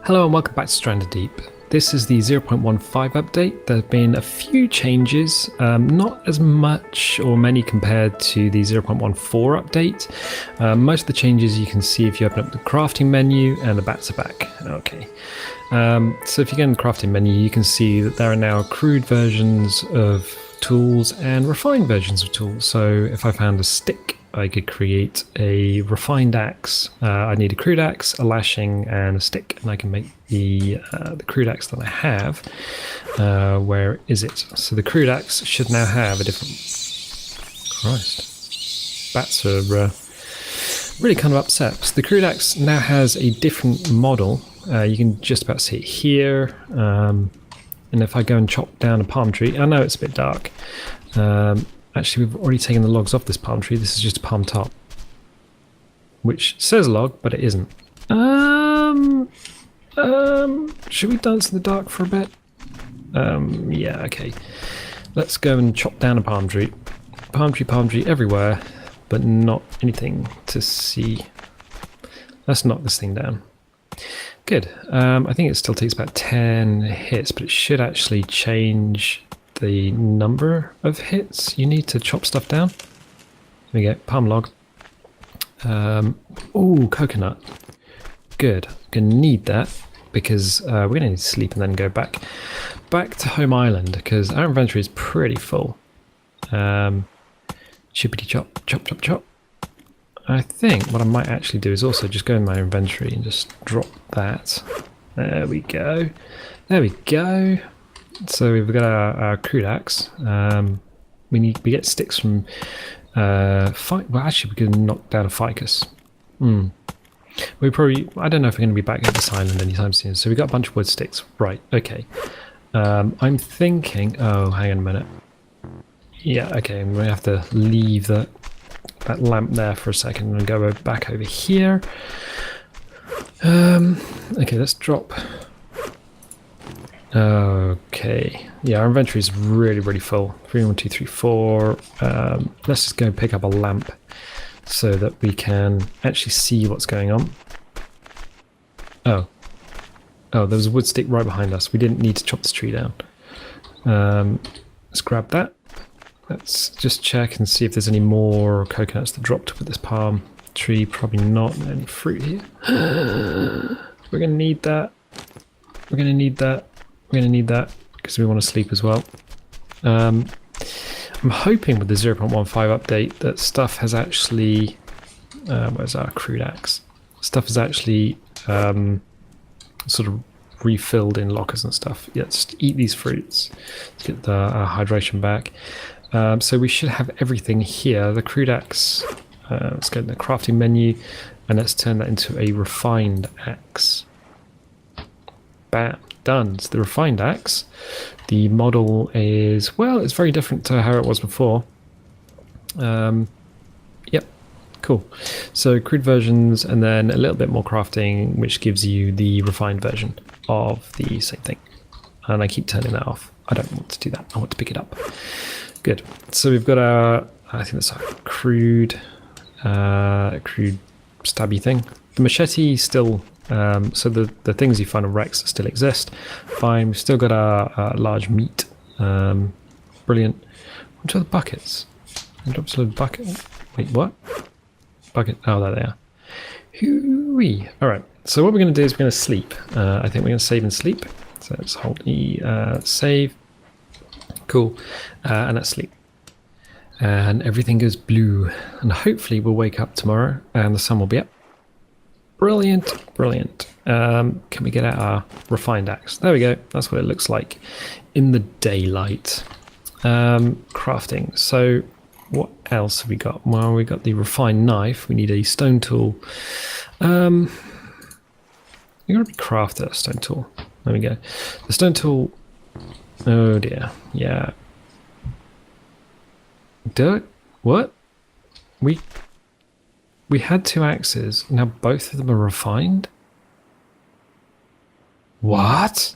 Hello and welcome back to Stranded Deep. This is the 0.15 update. There have been a few changes, not as much or many compared to the 0.14 update. Most of the changes you can see if you open up the crafting menu and the bats are back. Okay. So if you get in the crafting menu, you can see that there are now crude versions of tools and refined versions of tools. So if I found a stick, I could create a refined axe. I need a crude axe, a lashing, and a stick, and I can make the crude axe that I have. Where is it? So the crude axe should now have a different. Christ, bats are really kind of upset. So the crude axe now has a different model. You can just about see it here. And if I go and chop down a palm tree, I know it's a bit dark. Actually, we've already taken the logs off this palm tree. This is just a palm top, which says log, but it isn't. Should we dance in the dark for a bit? Yeah, okay. Let's go and chop down a palm tree. Palm tree everywhere, but not anything to see. Let's knock this thing down. Good. I think it still takes about 10 hits, but it should actually change the number of hits you need to chop stuff down. There we go, palm log. Oh, coconut. Good. Gonna need that because we're gonna need to sleep and then go back to home island because our inventory is pretty full. Chippity chop, chop, chop, chop. I think what I might actually do is also just go in my inventory and just drop that. There we go. There we go. So we've got our crude axe. We get sticks from well, actually we can knock down a ficus. We probably, I don't know if we're going to be back at this island anytime soon. So we got a bunch of wood sticks. Right, okay. I'm thinking, oh, hang on a minute. Yeah, okay, I'm going to have to leave that lamp there for a second and go back over here. Okay, let's drop. Okay, yeah, our inventory is really full. 3, 1, 2, 3, 4. Let's just go and pick up a lamp so that we can actually see what's going on. Oh, there was a wood stick right behind us. We didn't need to chop this tree down. Let's grab that. Let's just check and see if there's any more coconuts that dropped with this palm tree. Probably not. Any fruit here. We're going to need that. We're going to need that. We're going to need that because we want to sleep as well. I'm hoping with the 0.15 update that stuff has actually... where's our crude axe? Stuff is actually sort of refilled in lockers and stuff. Yeah, just eat these fruits. Let's get the hydration back. So we should have everything here. The crude axe, let's go to the crafting menu and let's turn that into a refined axe. Bam. Done. So the refined axe, the model is, well, it's very different to how it was before. Yep, cool. So crude versions and then a little bit more crafting, which gives you the refined version of the same thing. And I keep turning that off. I don't want to do that. I want to pick it up. Good. So we've got our, I think that's our crude stabby thing. The machete still... so the things you find on wrecks still exist. Fine, we've still got our large meat. Brilliant. Which are the buckets? I dropped a load of bucket. Wait, what? Bucket. Oh, there they are. Hooey. Alright, so what we're going to do is we're going to sleep. I think we're going to save and sleep. So let's hold E, save. Cool. And let's sleep. And everything goes blue. And hopefully we'll wake up tomorrow and the sun will be up. Brilliant, brilliant. Can we get out our refined axe? There we go. That's what it looks like in the daylight. Crafting. So what else have we got? Well, we got the refined knife. We need a stone tool. You're going to be crafted a stone tool. There we go. The stone tool. Oh dear. Yeah. Do it? What? We had 2 axes, now both of them are refined? What?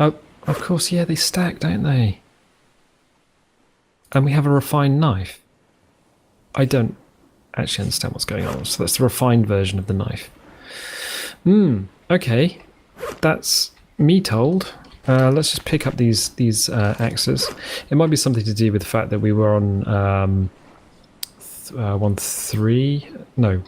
Oh, of course, yeah, they stack, don't they? And we have a refined knife. I don't actually understand what's going on, so that's the refined version of the knife. Okay, that's me told. Let's just pick up these axes. It might be something to do with the fact that we were on 0.14, and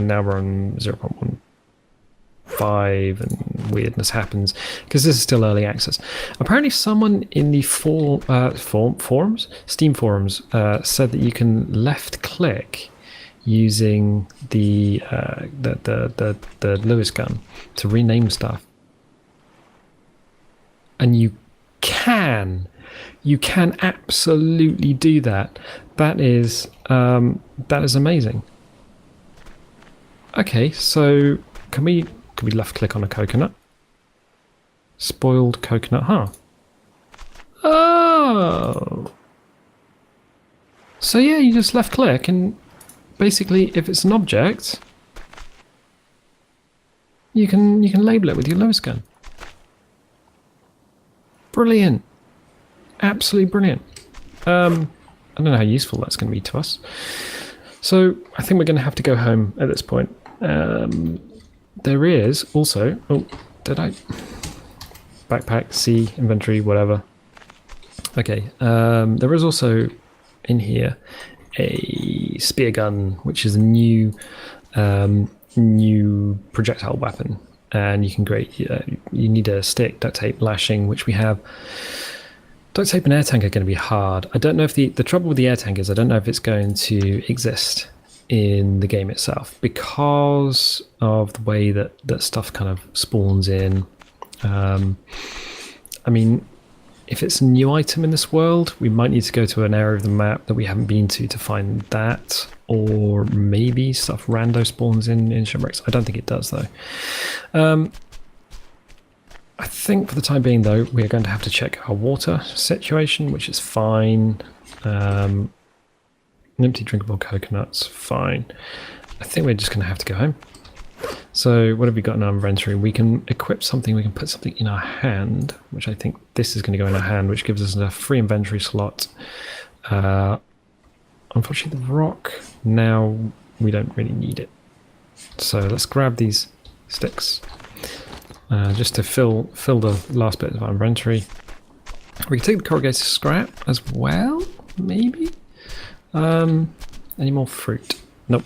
now we're on 0.15, and weirdness happens because this is still early access. Apparently, someone in the forums, Steam forums, said that you can left click using the Lewis gun to rename stuff, and you can absolutely do that. That is amazing. Okay, so can we left click on a coconut? Spoiled coconut, huh? Oh, so yeah, you just left click, and basically, if it's an object, you can label it with your Lewis gun. Brilliant, absolutely brilliant. I don't know how useful that's going to be to us. So I think we're going to have to go home at this point. There is also, oh, did I? Backpack, C, inventory, whatever. Okay, there is also in here a spear gun, which is a new projectile weapon, and you can you need a stick, duct tape, lashing, which we have. Duct tape and air tank are going to be hard. I don't know if the trouble with the air tank is I don't know if it's going to exist in the game itself because of the way that stuff kind of spawns in. I mean, if it's a new item in this world, we might need to go to an area of the map that we haven't been to find that, or maybe stuff rando spawns in shipwrecks. I don't think it does though. I think for the time being though, we are going to have to check our water situation, which is fine. Empty drinkable coconuts, fine. I think we're just going to have to go home. So what have we got in our inventory? We can equip something, we can put something in our hand, which I think this is going to go in our hand, which gives us a free inventory slot. Unfortunately, the rock, now we don't really need it. So let's grab these sticks just to fill the last bit of our inventory. We can take the corrugated scrap as well, maybe? Any more fruit? Nope.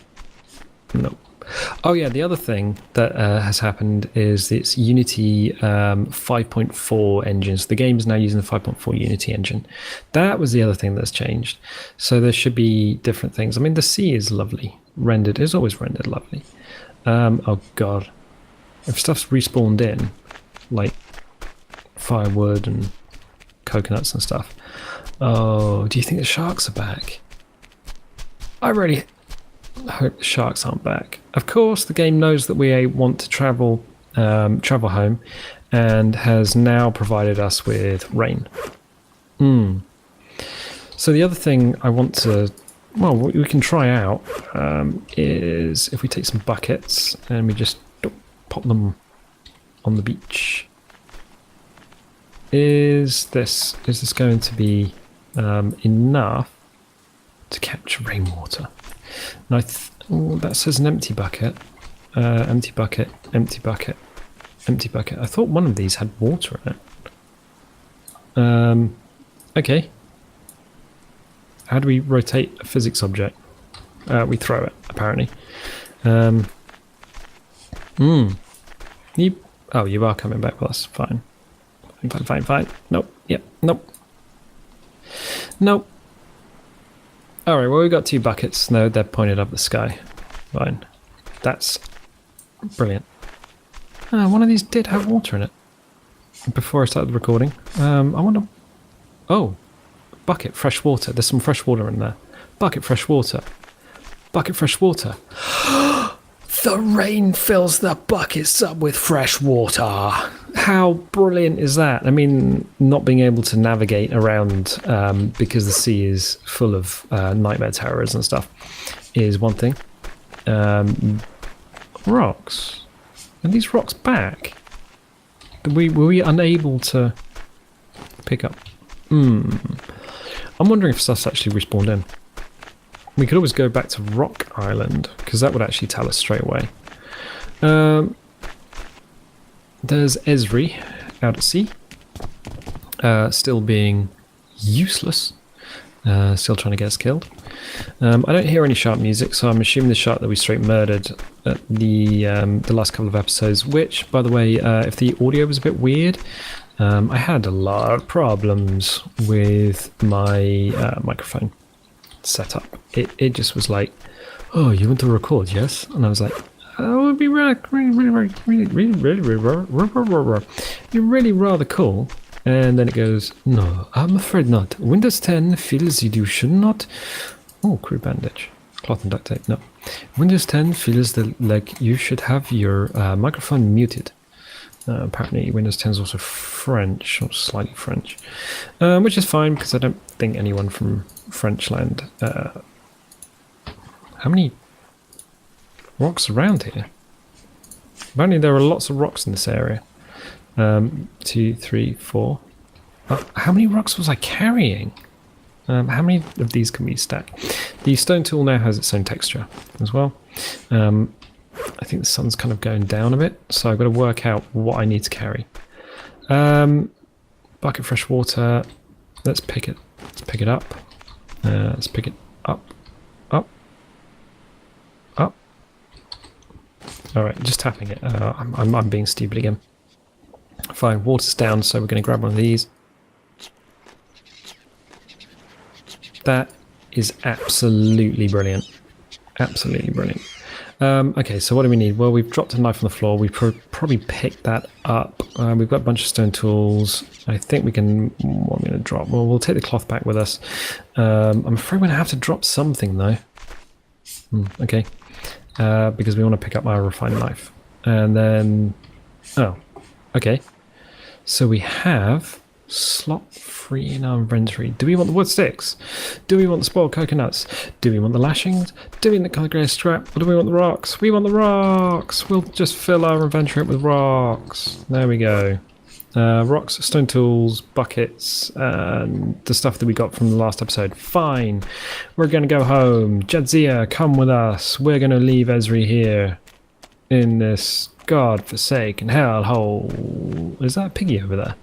Nope. Oh yeah, the other thing that has happened is it's Unity 5.4 engines. The game is now using the 5.4 Unity engine. That was the other thing that's changed. So there should be different things. I mean, the sea is lovely. Rendered is always rendered lovely. Oh god. If stuff's respawned in, like firewood and coconuts and stuff. Oh, do you think the sharks are back? I really hope the sharks aren't back. Of course, the game knows that we want to travel home, and has now provided us with rain. So the other thing I want to, well, what we can try out is if we take some buckets and we just pop them on the beach. Is this going to be enough to capture rainwater? Now that says an empty bucket. Empty bucket, empty bucket, empty bucket. I thought one of these had water in it. Okay. How do we rotate a physics object? We throw it, apparently. You are coming back with us. Fine. Fine. Nope. Yep. Nope. Alright, well, we've got 2 buckets. No, they're pointed up the sky. Fine. That's brilliant. One of these did have water in it. Before I started recording. I wonder... Oh! Bucket, fresh water. There's some fresh water in there. Bucket, fresh water. Bucket, fresh water. The rain fills the buckets up with fresh water. How brilliant is that? I mean, not being able to navigate around because the sea is full of nightmare terrors and stuff is one thing. Rocks. Are these rocks back? Were we unable to pick up? I'm wondering if stuff's actually respawned in. We could always go back to Rock Island, because that would actually tell us straight away. there's Esri out at sea, still being useless, still trying to get us killed. I don't hear any shark music, so I'm assuming the shark that we straight murdered at the last couple of episodes, which, by the way, if the audio was a bit weird, I had a lot of problems with my microphone setup. It just was like, oh, you want to record, yes? And I was like, that would be really rather cool. And then it goes, no, I'm afraid not. Windows 10 feels you should not. Oh, crew bandage. Cloth and duct tape, no. Windows 10 feels that like you should have your microphone muted. Apparently Windows 10 is also French, or slightly French. Which is fine, because I don't think anyone from Frenchland... how many rocks around here? Apparently there are lots of rocks in this area. 2, 3, 4. How many rocks was I carrying? How many of these can we stack? The stone tool now has its own texture as well. I think the sun's kind of going down a bit, so I've got to work out what I need to carry. Bucket of fresh water. Let's pick it. Let's pick it up. Let's pick it up. Up. Up. All right, just tapping it. I'm being stupid again. Fine, water's down, so we're going to grab one of these. That is absolutely brilliant. Absolutely brilliant. Okay, so what do we need? Well, we've dropped a knife on the floor. We probably picked that up. We've got a bunch of stone tools. I think we can... What am I going to drop? Well, we'll take the cloth back with us. I'm afraid we're going to have to drop something, though. Okay. Because we want to pick up my refined knife. And then... Oh, okay. So we have slot free in our inventory. Do we want the wood sticks? Do we want the spoiled coconuts? Do we want the lashings? Do we want the grey strap? Or do we want the rocks? We want the rocks! We'll just fill our inventory up with rocks. There we go. Rocks, stone tools, buckets, and the stuff that we got from the last episode. Fine. We're going to go home. Jadzia, come with us. We're going to leave Esri here in this God-forsaken hellhole. Is that a piggy over there?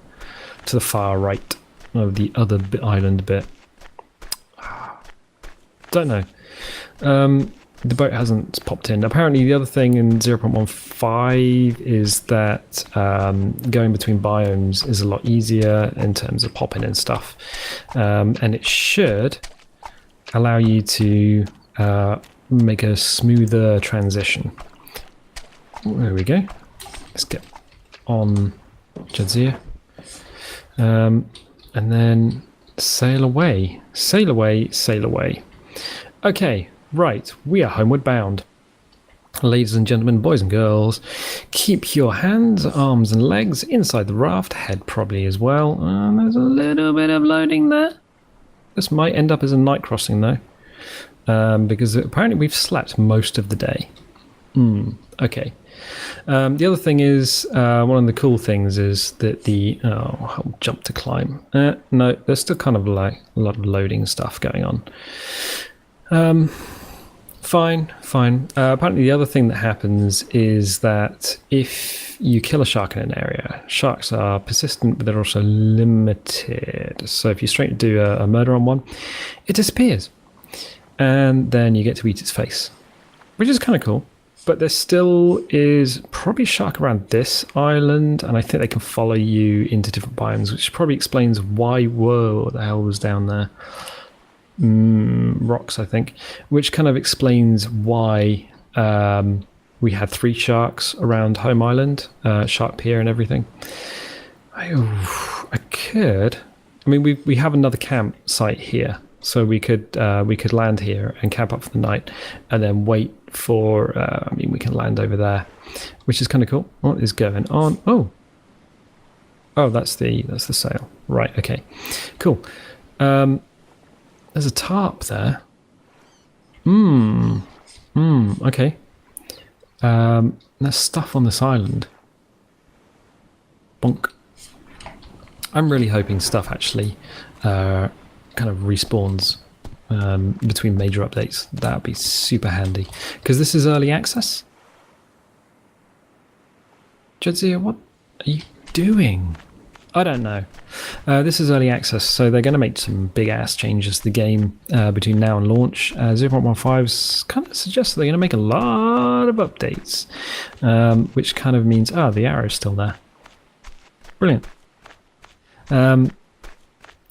To the far right of the other island bit. Don't know. The boat hasn't popped in. Apparently the other thing in 0.15 is that going between biomes is a lot easier in terms of popping and stuff. And it should allow you to make a smoother transition. There we go. Let's get on Jadzia. And then sail away. Sail away, sail away. Okay, right. We are homeward bound. Ladies and gentlemen, boys and girls, keep your hands, arms and legs inside the raft, head probably as well. There's a little bit of loading there. This might end up as a night crossing though, because apparently we've slept most of the day. Okay. The other thing is, one of the cool things is that the... Oh, I'll jump to climb. No, there's still kind of like a lot of loading stuff going on. Fine. Apparently the other thing that happens is that if you kill a shark in an area, sharks are persistent, but they're also limited. So if you straight do a murder on one, it disappears. And then you get to eat its face, which is kind of cool. But there still is probably shark around this island, and I think they can follow you into different biomes, which probably explains why... Whoa, what the hell was down there? Rocks, I think. Which kind of explains why we had 3 sharks around Home Island, Shark Pier and everything. I could... I mean, we have another campsite here, so we could land here and camp up for the night, and then wait for we can land over there, which is kind of cool. What is going on? Oh, that's the sail, right? Okay, cool. There's a tarp there. Okay. There's stuff on this island. Bonk. I'm really hoping stuff actually kind of respawns between major updates. That would be super handy, because this is early access. Jadzia, what are you doing? I don't know. This is early access, so they're going to make some big-ass changes to the game between now and launch. 0.15's kind of suggests they're going to make a lot of updates, which kind of means, the arrow's still there. Brilliant.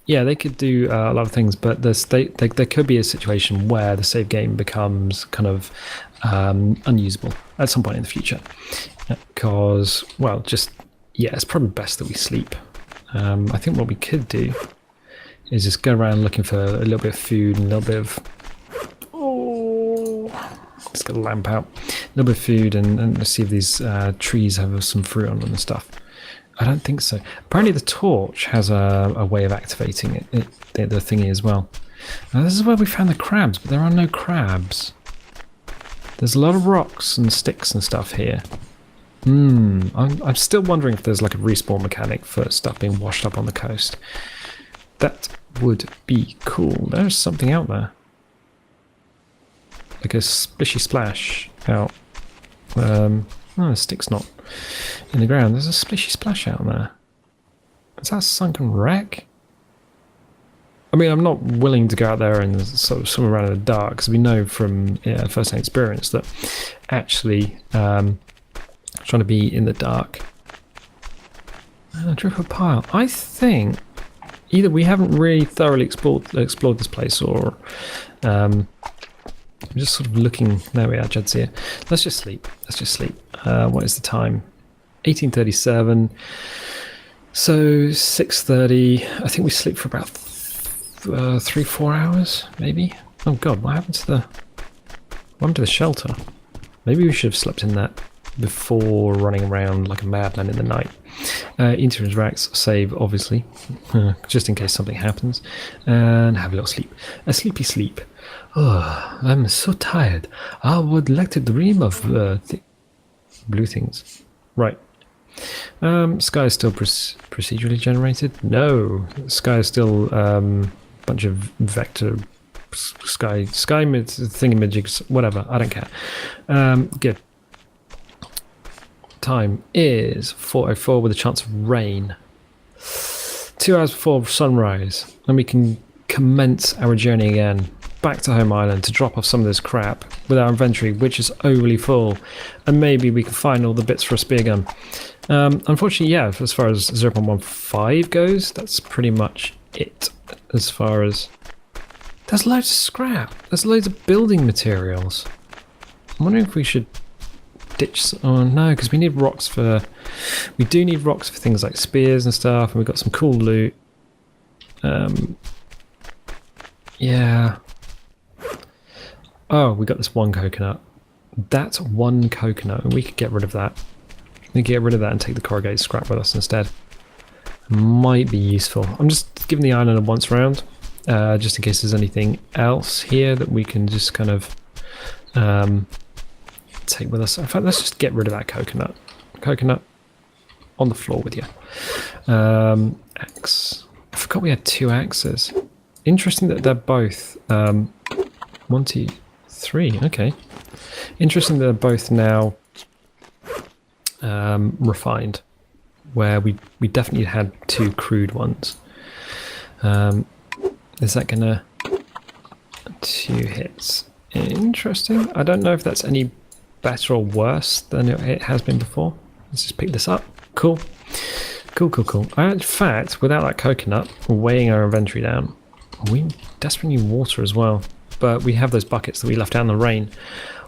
Yeah, they could do a lot of things, but there could be a situation where the save game becomes kind of unusable at some point in the future. Because, well, it's probably best that we sleep. I think what we could do is just go around looking for a little bit of food and a little bit of... Oh, let's get a lamp out. A little bit of food and see if these trees have some fruit on them and stuff. I don't think so. Apparently the torch has a way of activating the thingy as well. Now, this is where we found the crabs, but there are no crabs. There's a lot of rocks and sticks and stuff here. I'm still wondering if there's like a respawn mechanic for stuff being washed up on the coast. That would be cool. There's something out there. Like a splishy splash out. The stick's not in the ground. There's a splishy splash out there. Is that a sunken wreck? I mean, I'm not willing to go out there and sort of swim around in the dark, because we know from first-hand experience that actually trying to be in the dark. Drip a pile. I think either we haven't really thoroughly explored this place, or I'm just sort of looking. There we are, Judd's here. Let's just sleep. What is the time? 18:37. So 6:30. I think we sleep for about 3-4 hours, maybe. Oh God, what happened to the shelter? Maybe we should have slept in that before running around like a madman in the night. Interim racks save, obviously, just in case something happens, and have a little sleep. A sleepy sleep. Oh, I'm so tired. I would like to dream of blue things. Right. Sky is still procedurally generated? No. Sky is still bunch of vector sky thingamajigs, whatever. I don't care. Good. Time is 4:04 with a chance of rain. 2 hours before sunrise, and we can commence our journey again back to home island to drop off some of this crap with our inventory, which is overly full, and maybe we can find all the bits for a spear gun. Unfortunately, yeah, as far as 0.15 goes, that's pretty much it. As far as there's loads of scrap, there's loads of building materials. I'm wondering if we should ditch. Oh no, because we need rocks for. We do need rocks for things like spears and stuff, and we've got some cool loot. Yeah. Oh, we got this one coconut. That's one coconut, and we could get rid of that. We could get rid of that and take the corrugated scrap with us instead. Might be useful. I'm just giving the island a once round, just in case there's anything else here that we can just kind of take with us. In fact, let's just get rid of that coconut. Coconut on the floor with you. Axe. I forgot we had 2 axes. Interesting that they're both 1, 2, 3. Okay. Interesting that they're both now refined, where we definitely had 2 crude ones. Is that gonna 2 hits? Interesting. I don't know if that's any better or worse than it has been before. Let's just pick this up. Cool. Cool. In fact, without that coconut, weighing our inventory down, we desperately need water as well. But we have those buckets that we left out in the rain,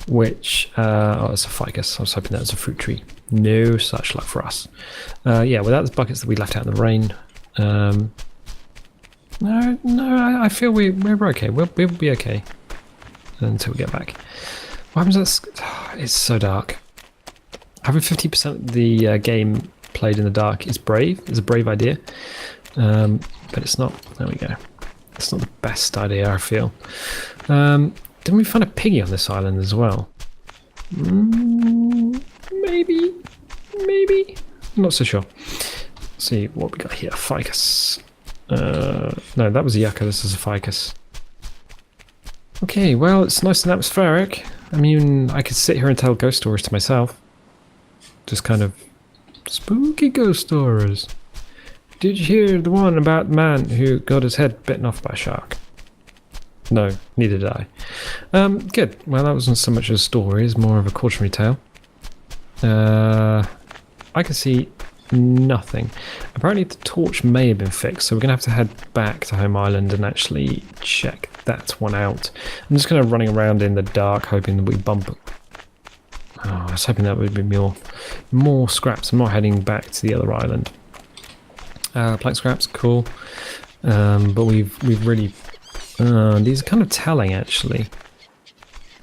which, oh, it's a ficus. I was hoping that was a fruit tree. No such luck for us. Yeah, without the buckets that we left out in the rain, no, I feel we're okay. We'll be okay until we get back. What happens? It's so dark. Having 50% of the game played in the dark is brave. It's a brave idea, but it's not. There we go. It's not the best idea, I feel. Didn't we find a piggy on this island as well? Maybe. I'm not so sure. Let's see what we got here. Ficus. No, that was a yucca. This is a ficus. Okay, well, it's nice and atmospheric. I mean, I could sit here and tell ghost stories to myself. Just kind of Spooky ghost stories. Did you hear the one about the man who got his head bitten off by a shark? No, neither did I. Good. Well, that wasn't so much a story, it's more of a cautionary tale. I can see nothing. Apparently the torch may have been fixed, so we're going to have to head back to Home Island and actually check that one out. I'm just kind of running around in the dark, hoping that we bump... Oh, I was hoping that would be more scraps. I'm not heading back to the other island. Plank scraps, cool. But we've really... these are kind of telling, actually.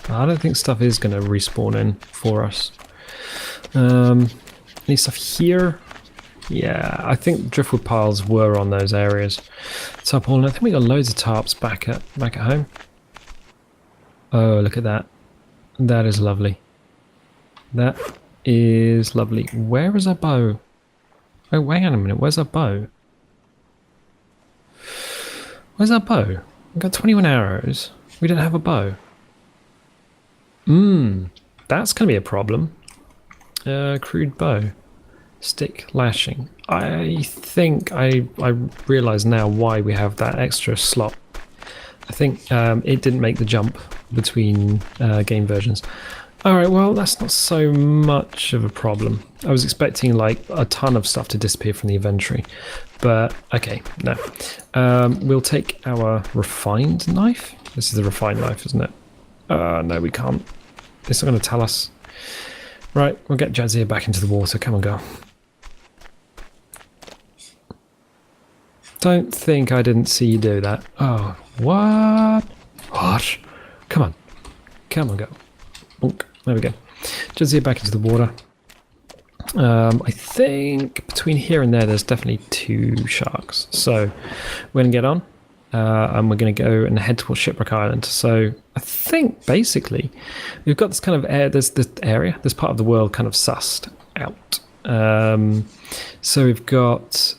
I don't think stuff is going to respawn in for us. Any stuff here? Yeah, I think driftwood piles were on those areas. Tarpaulin, I think we got loads of tarps back at home. Oh, look at that. That is lovely. That is lovely. Where is our bow? Oh, wait on a minute. Where's our bow? Where's our bow? We've got 21 arrows. We don't have a bow. That's going to be a problem. Crude bow. Stick lashing. I think I realise now why we have that extra slot. I think it didn't make the jump between game versions. Alright, well, that's not so much of a problem. I was expecting like a ton of stuff to disappear from the inventory. But, okay, no. We'll take our refined knife. This is the refined knife, isn't it? No, we can't. It's not going to tell us. Right, we'll get Jadzia back into the water. Come on, girl. Don't think I didn't see you do that. Oh, what? What? Come on. Come on, girl. Bonk. There we go. Jadzia back into the water. I think between here and there's definitely 2 sharks. So we're going to get on. And we're going to go and head towards Shipwreck Island. So I think basically we've got this kind of there's this area, this part of the world kind of sussed out. So we've got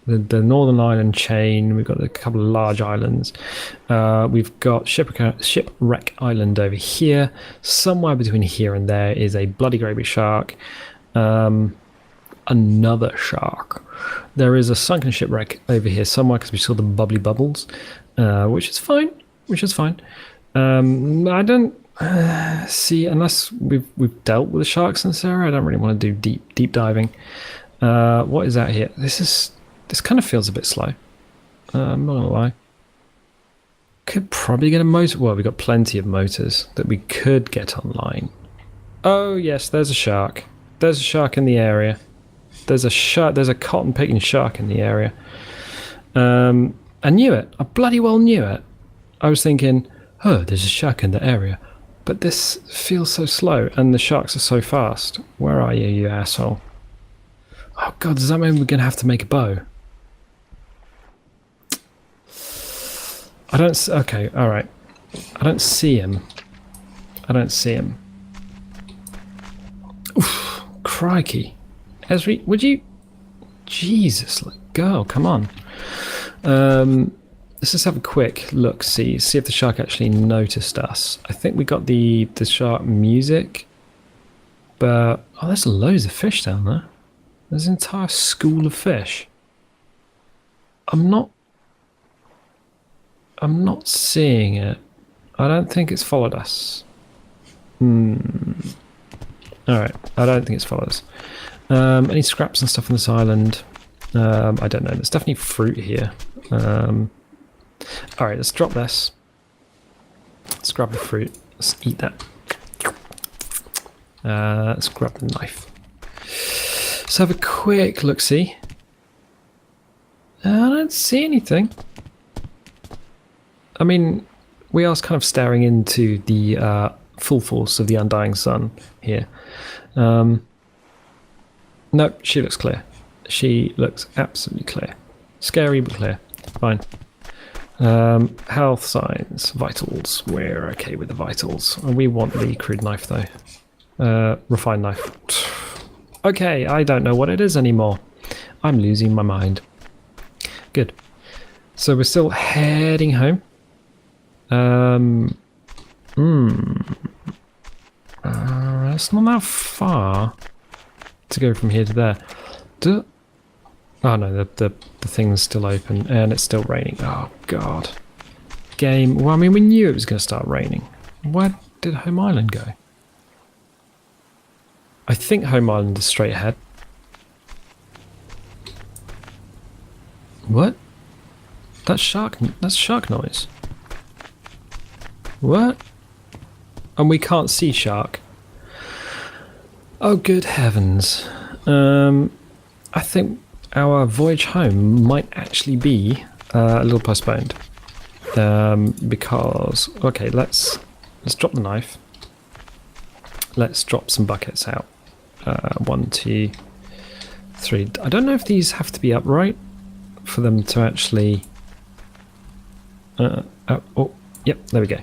the Northern Island chain, we've got a couple of large islands. We've got Shipwreck Island over here. Somewhere between here and there is a bloody grey shark. Another shark. There is a sunken shipwreck over here somewhere because we saw the bubbly bubbles, which is fine. I don't see, unless we've dealt with the sharks in this area, I don't really want to do deep diving. What is that here? This kind of feels a bit slow. I'm not gonna lie. Could probably get a motor. Well, we've got plenty of motors that we could get online. Oh yes, there's a shark. There's a shark in the area. There's a cotton picking shark in the area. I knew it. I bloody well knew it. I was thinking, oh, there's a shark in the area. But this feels so slow, and the sharks are so fast. Where are you, you asshole? Oh god, does that mean we're going to have to make a bow? Okay, alright. I don't see him. Oof, crikey. Esri, would you... Jesus, girl, come on. Let's just have a quick look, see if the shark actually noticed us. I think we got the shark music, but... Oh, there's loads of fish down there. There's an entire school of fish. I'm not seeing it. I don't think it's followed us. Alright, I don't think it's followed us. Any scraps and stuff on this island? I don't know. There's definitely fruit here. Alright, let's drop this. Let's grab the fruit. Let's eat that. Let's grab the knife. Let's have a quick look-see. I don't see anything. I mean, we are kind of staring into the full force of the undying sun here. Nope, she looks clear. She looks absolutely clear. Scary, but clear. Fine. Health signs, vitals. We're okay with the vitals. We want the crude knife, though. Refined knife. Okay, I don't know what it is anymore. I'm losing my mind. Good. So we're still heading home. It's not that far to go from here to there. Oh no, the thing's still open and it's still raining. Oh god. Game. Well, I mean, we knew it was going to start raining. Where did Home Island go? I think Home Island is straight ahead. What? That's shark noise. What? And we can't see shark. Oh, good heavens. I think our voyage home might actually be a little postponed. Because, okay, let's drop the knife. Let's drop some buckets out. 1, 2, 3. I don't know if these have to be upright for them to actually... oh, yep, there we go.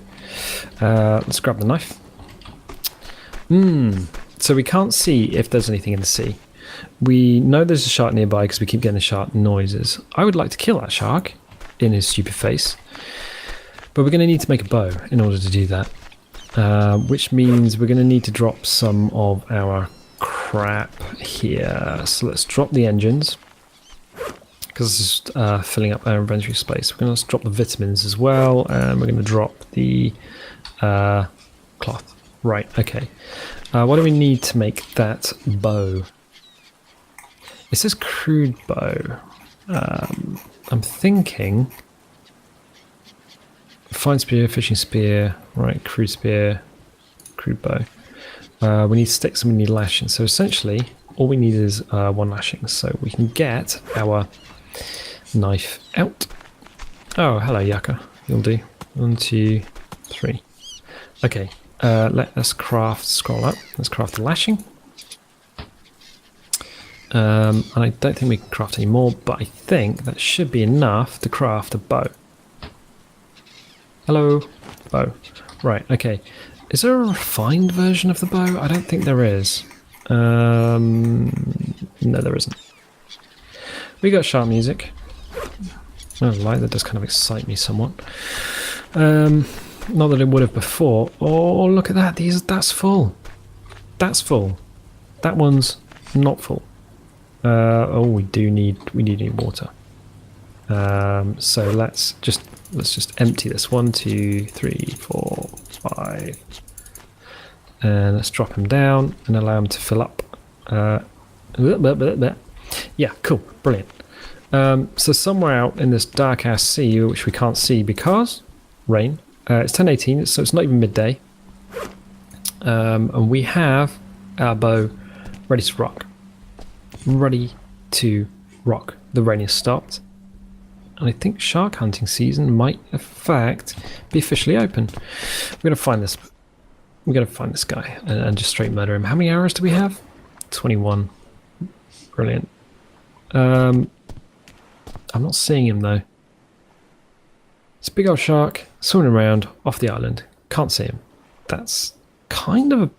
Let's grab the knife. So we can't see if there's anything in the sea. We know there's a shark nearby because we keep getting the shark noises. I would like to kill that shark in his stupid face. But we're going to need to make a bow in order to do that. Which means we're going to need to drop some of our crap here. So let's drop the engines. Because it's just filling up our inventory space. We're going to drop the vitamins as well. And we're going to drop the cloth. Right, okay. What do we need to make that bow? It says crude bow. I'm thinking... Fine spear, fishing spear, right, crude spear, crude bow. We need sticks and we need lashing. So essentially, all we need is 1 lashing. So we can get our knife out. Oh, hello, Yucca. You'll do. 1, 2, 3. Okay, let's craft, scroll up. Let's craft the lashing. And I don't think we can craft any more, but I think that should be enough to craft a bow. Hello, bow. Right, okay. Is there a refined version of the bow? I don't think there is. No, there isn't. We got sharp music. I don't like that. Does kind of excite me somewhat. Not that it would have before. Oh, look at that. That's full. That's full. That one's not full. Oh, we do need water. So let's just empty this. 1, 2, 3, 4, 5, and let's drop him down and allow him to fill up. Yeah, cool, brilliant. So somewhere out in this dark ass sea, which we can't see because rain. It's 10:18, so it's not even midday. And we have our bow ready to rock. Ready to rock. The rain has stopped. And I think shark hunting season might, in fact, be officially open. We're going to find this. We're going to find this guy and just straight murder him. How many arrows do we have? 21. Brilliant. I'm not seeing him though. It's a big old shark swimming around off the island. Can't see him. That's kind of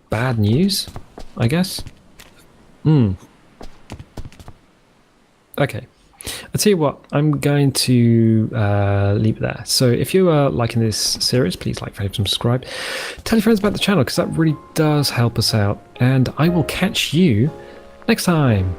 bad news, I guess. Okay. I'll tell you what, I'm going to leave it there. So if you are liking this series, please like, favorite, and subscribe. Tell your friends about the channel because that really does help us out. And I will catch you next time.